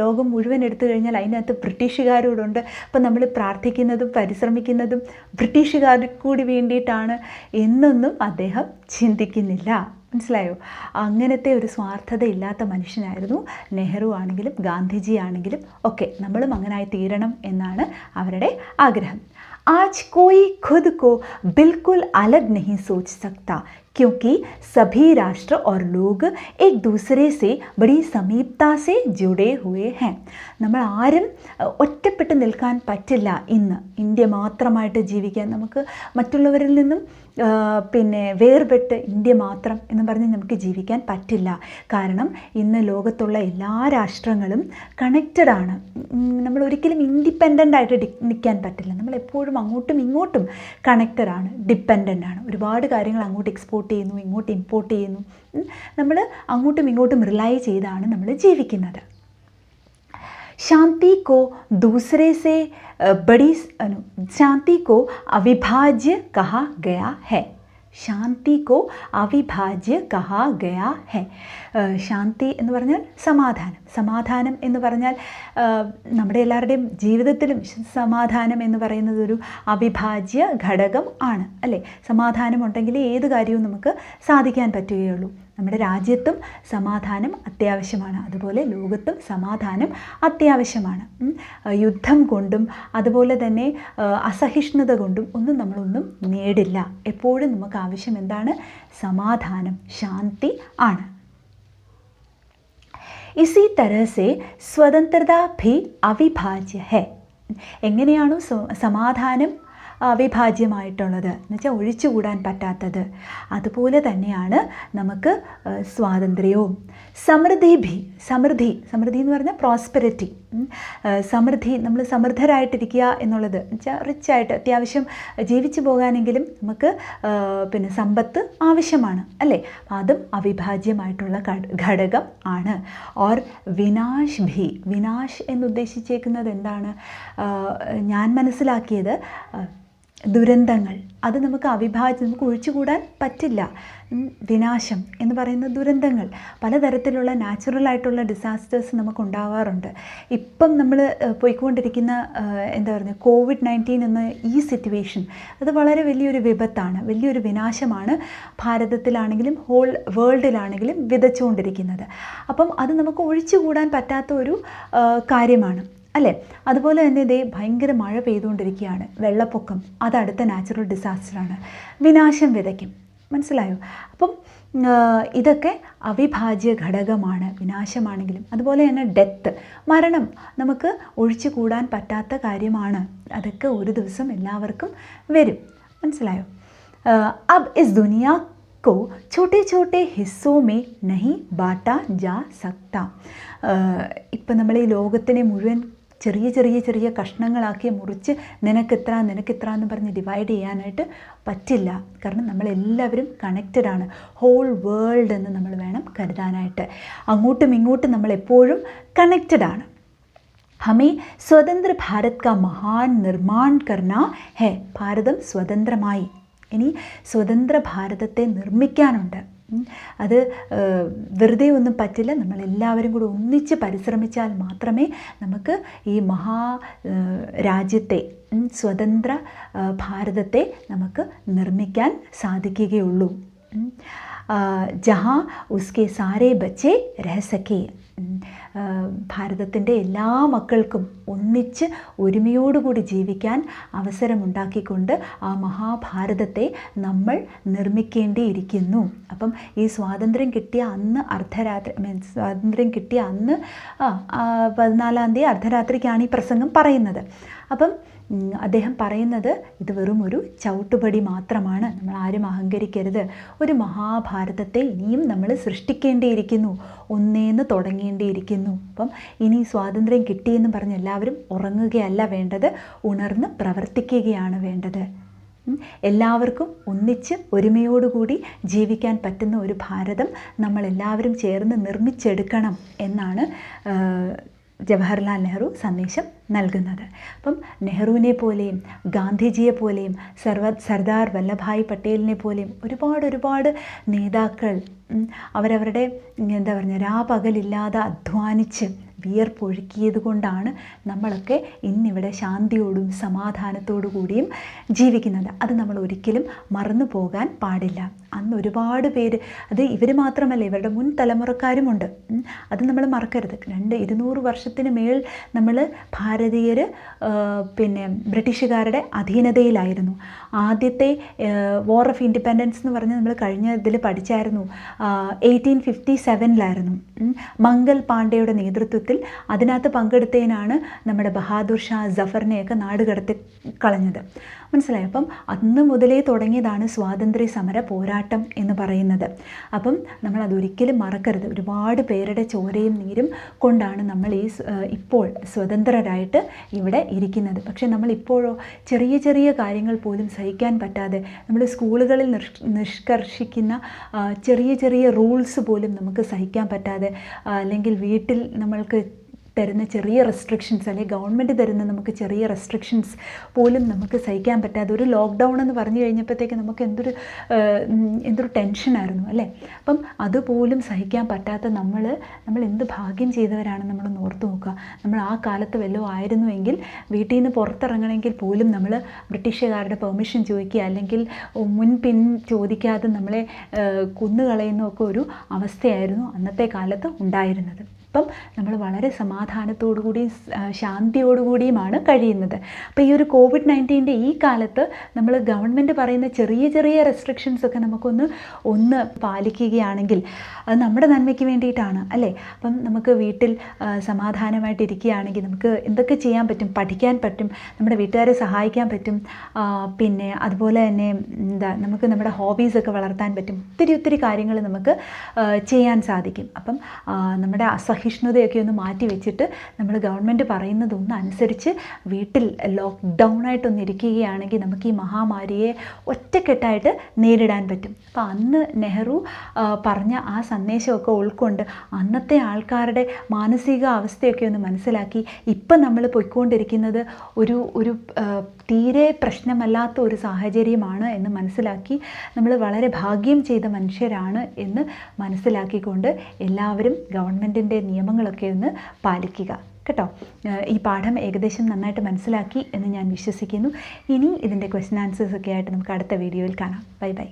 ലോകം മുഴുവൻ എടുത്തു കഴിഞ്ഞാൽ അതിനകത്ത് ബ്രിട്ടീഷുകാരോടുണ്ട്. അപ്പം നമ്മൾ പ്രാർത്ഥിക്കുന്നതും പരിശ്രമിക്കുന്നതും ബ്രിട്ടീഷുകാർക്ക് കൂടി വേണ്ടിയിട്ടാണ് എന്നൊന്നും അദ്ദേഹം ചിന്തിക്കുന്നില്ല. മനസ്സിലായോ? അങ്ങനത്തെ ഒരു സ്വാർത്ഥത ഇല്ലാത്ത മനുഷ്യനായിരുന്നു നെഹ്റു ആണെങ്കിലും ഗാന്ധിജി ആണെങ്കിലും ഒക്കെ. നമ്മളും അങ്ങനായി തീരണം എന്നാണ് അവരുടെ ആഗ്രഹം. आज कोई खुद को बिल्कुल अलग नहीं सोच सकता क्योंकि सभी राष्ट्र और लोग एक दूसरे से बड़ी समीपता से जुड़े हुए हैं. നമ്മൾ ആരും ഒറ്റപ്പെട്ട് നിൽക്കാൻ പറ്റില്ല. ഇന്ന് ഇന്ത്യ മാത്രമായിട്ട് ജീവിക്കാൻ നമുക്ക് മറ്റുള്ളവരിൽ നിന്നും വേർപെട്ട് ഇന്ത്യ മാത്രം എന്ന് പറഞ്ഞ് നമുക്ക് ജീവിക്കാൻ പറ്റില്ല. കാരണം ഇന്ന് ലോകത്തുള്ള എല്ലാ രാഷ്ട്രങ്ങളും കണക്റ്റഡാണ്. നമ്മൾ ഒരിക്കലും ഇൻഡിപെൻഡൻ്റ് ആയിട്ട് നിൽക്കാൻ പറ്റില്ല. നമ്മൾ എപ്പോഴും അങ്ങോട്ടും ഇങ്ങോട്ടും കണക്റ്റഡാണ്, ഡിപ്പെൻഡൻ്റ് ആണ്. ഒരുപാട് കാര്യങ്ങൾ അങ്ങോട്ട് എക്സ്പോർട്ട് ചെയ്യുന്നു, ഇങ്ങോട്ട് ഇമ്പോർട്ട് ചെയ്യുന്നു. നമ്മൾ അങ്ങോട്ടും ഇങ്ങോട്ടും റിലൈ ചെയ്താണ് നമ്മൾ ജീവിക്കുന്നത്. शांति को दूसरे से बड़ी शांति को अविभाज्य कहा गया है. ശാന്തി കോ അവിഭാജ്യ കഹാ ഗയാ ഹെ. ശാന്തി എന്ന് പറഞ്ഞാൽ സമാധാനം എന്ന് പറഞ്ഞാൽ നമ്മുടെ എല്ലാവരുടെയും ജീവിതത്തിലും സമാധാനം എന്ന് പറയുന്നത് ഒരു അവിഭാജ്യ ഘടകം ആണ്, അല്ലേ? സമാധാനം ഉണ്ടെങ്കിൽ ഏത് കാര്യവും നമുക്ക് സാധിക്കാൻ പറ്റുകയുള്ളൂ. നമ്മുടെ രാജ്യത്തും സമാധാനം അത്യാവശ്യമാണ്, അതുപോലെ ലോകത്തും സമാധാനം അത്യാവശ്യമാണ്. യുദ്ധം കൊണ്ടും അതുപോലെ തന്നെ അസഹിഷ്ണുത കൊണ്ടും ഒന്നും നമ്മളൊന്നും നേടില്ല. എപ്പോഴും നമുക്ക് ആവശ്യം എന്താണ്? സമാധാനം, ശാന്തി ആണ്. इसी तरह से स्वतंत्रता भी अविभाज्य है. എങ്ങനെയാണോ സമാധാനം അവിഭാജ്യമായിട്ടുള്ളത് എന്ന് വെച്ചാൽ ഒഴിച്ചുകൂടാൻ പറ്റാത്തത്, അതുപോലെ തന്നെയാണ് നമുക്ക് സ്വാതന്ത്ര്യവും. സമൃദ്ധി എന്ന് പറഞ്ഞാൽ പ്രോസ്പെരിറ്റി, സമൃദ്ധി, നമ്മൾ സമൃദ്ധരായിട്ടിരിക്കുക എന്നുള്ളത് വെച്ചാൽ റിച്ചായിട്ട് അത്യാവശ്യം ജീവിച്ചു പോകാനെങ്കിലും നമുക്ക് സമ്പത്ത് ആവശ്യമാണ്, അല്ലേ? അതും അവിഭാജ്യമായിട്ടുള്ള ഘടകം ആണ്. ഓർ വിനാശ് എന്നുദ്ദേശിച്ചേക്കുന്നത് എന്താണ്? ഞാൻ മനസ്സിലാക്കിയത് ദുരന്തങ്ങൾ, അത് നമുക്ക് നമുക്ക് ഒഴിച്ചുകൂടാൻ പറ്റില്ല. വിനാശം എന്ന് പറയുന്ന ദുരന്തങ്ങൾ, പലതരത്തിലുള്ള നാച്ചുറലായിട്ടുള്ള ഡിസാസ്റ്റേഴ്സ് നമുക്കുണ്ടാവാറുണ്ട്. ഇപ്പം നമ്മൾ പോയിക്കൊണ്ടിരിക്കുന്ന COVID-19 എന്ന ഈ സിറ്റുവേഷൻ, അത് വളരെ വലിയൊരു വിപത്താണ്, വലിയൊരു വിനാശമാണ് ഭാരതത്തിലാണെങ്കിലും ഹോൾ വേൾഡിലാണെങ്കിലും വിതച്ചുകൊണ്ടിരിക്കുന്നത്. അപ്പം അത് നമുക്ക് ഒഴിച്ചുകൂടാൻ പറ്റാത്ത ഒരു കാര്യമാണ്, അല്ലേ? അതുപോലെ തന്നെ ഇതേ ഭയങ്കര മഴ പെയ്തുകൊണ്ടിരിക്കുകയാണ്, വെള്ളപ്പൊക്കം, അത് അടുത്ത നാച്ചുറൽ ഡിസാസ്റ്ററാണ്, വിനാശം വിതയ്ക്കും. മനസ്സിലായോ? അപ്പം ഇതൊക്കെ അവിഭാജ്യ ഘടകമാണ്, വിനാശമാണെങ്കിലും. അതുപോലെ തന്നെ ഡെത്ത്, മരണം നമുക്ക് ഒഴിച്ചു കൂടാൻ പറ്റാത്ത കാര്യമാണ്. അതൊക്കെ ഒരു ദിവസം എല്ലാവർക്കും വരും. മനസ്സിലായോ? അബ് ഇസ് ദുനിയ को छोटे छोटे हिस्सों में नहीं बांटा जा सकता. ഇപ്പം നമ്മൾ ഈ ലോകത്തിനെ മുഴുവൻ ചെറിയ കഷ്ണങ്ങളാക്കി മുറിച്ച് നിനക്കെത്ര എന്ന് പറഞ്ഞ് ഡിവൈഡ് ചെയ്യാനായിട്ട് പറ്റില്ല. കാരണം നമ്മളെല്ലാവരും കണക്റ്റഡാണ്, ഹോൾ വേൾഡ് എന്ന് നമ്മൾ വേണം കരുതാനായിട്ട്. അങ്ങോട്ടും ഇങ്ങോട്ടും നമ്മളെപ്പോഴും കണക്റ്റഡാണ്. ഹമേ സ്വതന്ത്ര ഭാരത് കാ മഹാൻ നിർമ്മാൺ കർണ ഹെ. ഭാരതം സ്വതന്ത്രമായി, ഇനി സ്വതന്ത്ര ഭാരതത്തെ നിർമ്മിക്കാനുണ്ട്. അത് വെറുതെ ഒന്നും പറ്റില്ല. നമ്മളെല്ലാവരും കൂടി ഒന്നിച്ച് പരിശ്രമിച്ചാൽ മാത്രമേ നമുക്ക് ഈ രാജ്യത്തെ സ്വതന്ത്ര ഭാരതത്തെ നമുക്ക് നിർമ്മിക്കാൻ സാധിക്കുകയുള്ളൂ. ജഹാ ഉസ്കെ സാരേ ബച്ചേ രഹ സക്കേ. ഭാരതത്തിൻ്റെ എല്ലാ മക്കൾക്കും ഒന്നിച്ച് ഒരുമയോടുകൂടി ജീവിക്കാൻ അവസരമുണ്ടാക്കിക്കൊണ്ട് ആ മഹാഭാരതത്തെ നമ്മൾ നിർമ്മിക്കേണ്ടിയിരിക്കുന്നു. അപ്പം ഈ സ്വാതന്ത്ര്യം കിട്ടിയ അന്ന് സ്വാതന്ത്ര്യം കിട്ടിയ അന്ന് 14-ാം തീയതി അർദ്ധരാത്രിക്കാണ് ഈ പ്രസംഗം പറയുന്നത്. അപ്പം അദ്ദേഹം പറയുന്നത് ഇത് വെറും ഒരു ചവിട്ടുപടി മാത്രമാണ്. നമ്മൾ ആരും അഹങ്കരിക്കരുത്. ഒരു മഹാഭാരതത്തെ ഇനിയും നമ്മൾ സൃഷ്ടിക്കേണ്ടിയിരിക്കുന്നു, ഒന്നേന്ന് തുടങ്ങേണ്ടിയിരിക്കുന്നു. അപ്പം ഇനി സ്വാതന്ത്ര്യം കിട്ടിയെന്ന് പറഞ്ഞ് എല്ലാവരും ഉറങ്ങുകയല്ല വേണ്ടത്, ഉണർന്ന് പ്രവർത്തിക്കുകയാണ് വേണ്ടത്. എല്ലാവർക്കും ഒന്നിച്ച് ഒരുമയോടുകൂടി ജീവിക്കാൻ പറ്റുന്ന ഒരു ഭാരതം നമ്മളെല്ലാവരും ചേർന്ന് നിർമ്മിച്ചെടുക്കണം എന്നാണ് ജവഹർലാൽ നെഹ്റു സന്ദേശം നൽകുന്നത്. അപ്പം നെഹ്റുവിനെ പോലെയും ഗാന്ധിജിയെ പോലെയും സർദാർ വല്ലഭായ് പട്ടേലിനെ പോലെയും ഒരുപാട് നേതാക്കൾ അവരവരുടെ രാപകലില്ലാതെ അധ്വാനിച്ച് വിയർപ്പൊഴുക്കിയത് കൊണ്ടാണ് നമ്മളൊക്കെ ഇന്നിവിടെ ശാന്തിയോടും സമാധാനത്തോടു കൂടിയും ജീവിക്കുന്നത്. അത് നമ്മൾ ഒരിക്കലും മറന്നു പോകാൻ പാടില്ല. അന്ന് ഒരുപാട് പേര്, അത് ഇവർ മാത്രമല്ല, ഇവരുടെ മുൻ തലമുറക്കാരുമുണ്ട്. അത് നമ്മൾ മറക്കരുത്. 200 വർഷത്തിന് മേൽ നമ്മൾ ഭാരതീയർ ബ്രിട്ടീഷുകാരുടെ അധീനതയിലായിരുന്നു. ആദ്യത്തെ വാർ ഓഫ് ഇൻഡിപെൻഡൻസ് എന്ന് പറഞ്ഞ് നമ്മൾ കഴിഞ്ഞ ഇതിൽ പഠിച്ചായിരുന്നു. 1857 മംഗൽ പാണ്ഡെയുടെ നേതൃത്വത്തിൽ അതിനകത്ത് പങ്കെടുത്തതിനാണ് നമ്മുടെ ബഹാദൂർ ഷാ ജഫറിനെയൊക്കെ നാട് കടത്തി കളഞ്ഞത്. മനസ്സിലായി? അപ്പം അന്ന് മുതലേ തുടങ്ങിയതാണ് സ്വാതന്ത്ര്യ സമര പോരാട്ടം എന്ന് പറയുന്നത്. അപ്പം നമ്മൾ അതൊരിക്കലും മറക്കരുത്. ഒരുപാട് പേരുടെ ചോരയും നീരും കൊണ്ടാണ് നമ്മൾ ഇപ്പോൾ സ്വതന്ത്രരായിട്ട് ഇവിടെ ഇരിക്കുന്നത്. പക്ഷെ നമ്മളിപ്പോഴോ ചെറിയ കാര്യങ്ങൾ പോലും സഹിക്കാൻ പറ്റാതെ നമ്മൾ സ്കൂളുകളിൽ നിഷ്കർഷിക്കുന്ന ചെറിയ റൂൾസ് പോലും നമുക്ക് സഹിക്കാൻ പറ്റാതെ, അല്ലെങ്കിൽ വീട്ടിൽ നമ്മൾക്ക് തരുന്ന ചെറിയ റെസ്ട്രിക്ഷൻസ്, അല്ലെങ്കിൽ ഗവൺമെൻറ് തരുന്ന നമുക്ക് ചെറിയ റെസ്ട്രിക്ഷൻസ് പോലും നമുക്ക് സഹിക്കാൻ പറ്റാതെ ഒരു ലോക്ക്ഡൗൺ എന്ന് പറഞ്ഞു കഴിഞ്ഞപ്പോഴത്തേക്ക് നമുക്ക് എന്തൊരു ടെൻഷനായിരുന്നു അല്ലേ? അപ്പം അതുപോലും സഹിക്കാൻ പറ്റാത്ത നമ്മൾ എന്ത് ഭാഗ്യം ചെയ്തവരാണ് നമ്മളൊന്ന് ഓർത്ത് നോക്കുക. നമ്മൾ ആ കാലത്ത് വല്ലതും ആയിരുന്നുവെങ്കിൽ വീട്ടിൽ നിന്ന് പുറത്തിറങ്ങണമെങ്കിൽ പോലും നമ്മൾ ബ്രിട്ടീഷുകാരുടെ പെർമിഷൻ ചോദിക്കുക, അല്ലെങ്കിൽ മുൻപിൻ ചോദിക്കാതെ നമ്മളെ കൊന്നുകളയുന്നതൊക്കെ ഒരു അവസ്ഥയായിരുന്നു അന്നത്തെ കാലത്ത് ഉണ്ടായിരുന്നത്. അപ്പം നമ്മൾ വളരെ സമാധാനത്തോടുകൂടിയും ശാന്തിയോടുകൂടിയുമാണ് കഴിയുന്നത്. അപ്പോൾ ഈ ഒരു COVID-19 ഈ കാലത്ത് നമ്മൾ ഗവൺമെൻറ് പറയുന്ന ചെറിയ റെസ്ട്രിക്ഷൻസൊക്കെ നമുക്കൊന്ന് പാലിക്കുകയാണെങ്കിൽ അത് നമ്മുടെ നന്മയ്ക്ക് വേണ്ടിയിട്ടാണ് അല്ലേ? അപ്പം നമുക്ക് വീട്ടിൽ സമാധാനമായിട്ടിരിക്കുകയാണെങ്കിൽ നമുക്ക് എന്തൊക്കെ ചെയ്യാൻ പറ്റും? പഠിക്കാൻ പറ്റും, നമ്മുടെ വീട്ടുകാരെ സഹായിക്കാൻ പറ്റും, പിന്നെ അതുപോലെ തന്നെ നമുക്ക് നമ്മുടെ ഹോബീസൊക്കെ വളർത്താൻ പറ്റും. ഒത്തിരി കാര്യങ്ങൾ നമുക്ക് ചെയ്യാൻ സാധിക്കും. അപ്പം നമ്മുടെ അസഹിഷ്ണുതയൊക്കെ ഒന്ന് മാറ്റി വെച്ചിട്ട് നമ്മൾ ഗവൺമെൻറ് പറയുന്നതൊന്ന് അനുസരിച്ച് വീട്ടിൽ ലോക്ക്ഡൗണായിട്ടൊന്ന് ഇരിക്കുകയാണെങ്കിൽ നമുക്ക് ഈ മഹാമാരിയെ ഒറ്റക്കെട്ടായിട്ട് നേരിടാൻ പറ്റും. അപ്പോൾ അന്ന് നെഹ്റു പറഞ്ഞ ആ സന്ദേശമൊക്കെ ഉൾക്കൊണ്ട് അന്നത്തെ ആൾക്കാരുടെ മാനസിക അവസ്ഥയൊക്കെ ഒന്ന് മനസ്സിലാക്കി ഇപ്പം നമ്മൾ പോയിക്കൊണ്ടിരിക്കുന്നത് ഒരു തീരെ പ്രശ്നമല്ലാത്ത ഒരു സാഹചര്യമാണ് എന്ന് മനസ്സിലാക്കി നമ്മൾ വളരെ ഭാഗ്യം ചെയ്ത മനുഷ്യരാണ് എന്ന് മനസ്സിലാക്കിക്കൊണ്ട് എല്ലാവരും ഗവൺമെൻറ്റിൻ്റെ നിയമങ്ങളൊക്കെ ഒന്ന് പാലിക്കുക കേട്ടോ. ഈ പാഠം ഏകദേശം നന്നായിട്ട് മനസ്സിലാക്കി എന്ന് ഞാൻ വിശ്വസിക്കുന്നു. ഇനി ഇതിൻ്റെ ക്വസ്റ്റ്യൻ ആൻസേഴ്സൊക്കെ ആയിട്ട് നമുക്ക് അടുത്ത വീഡിയോയിൽ കാണാം. ബൈ.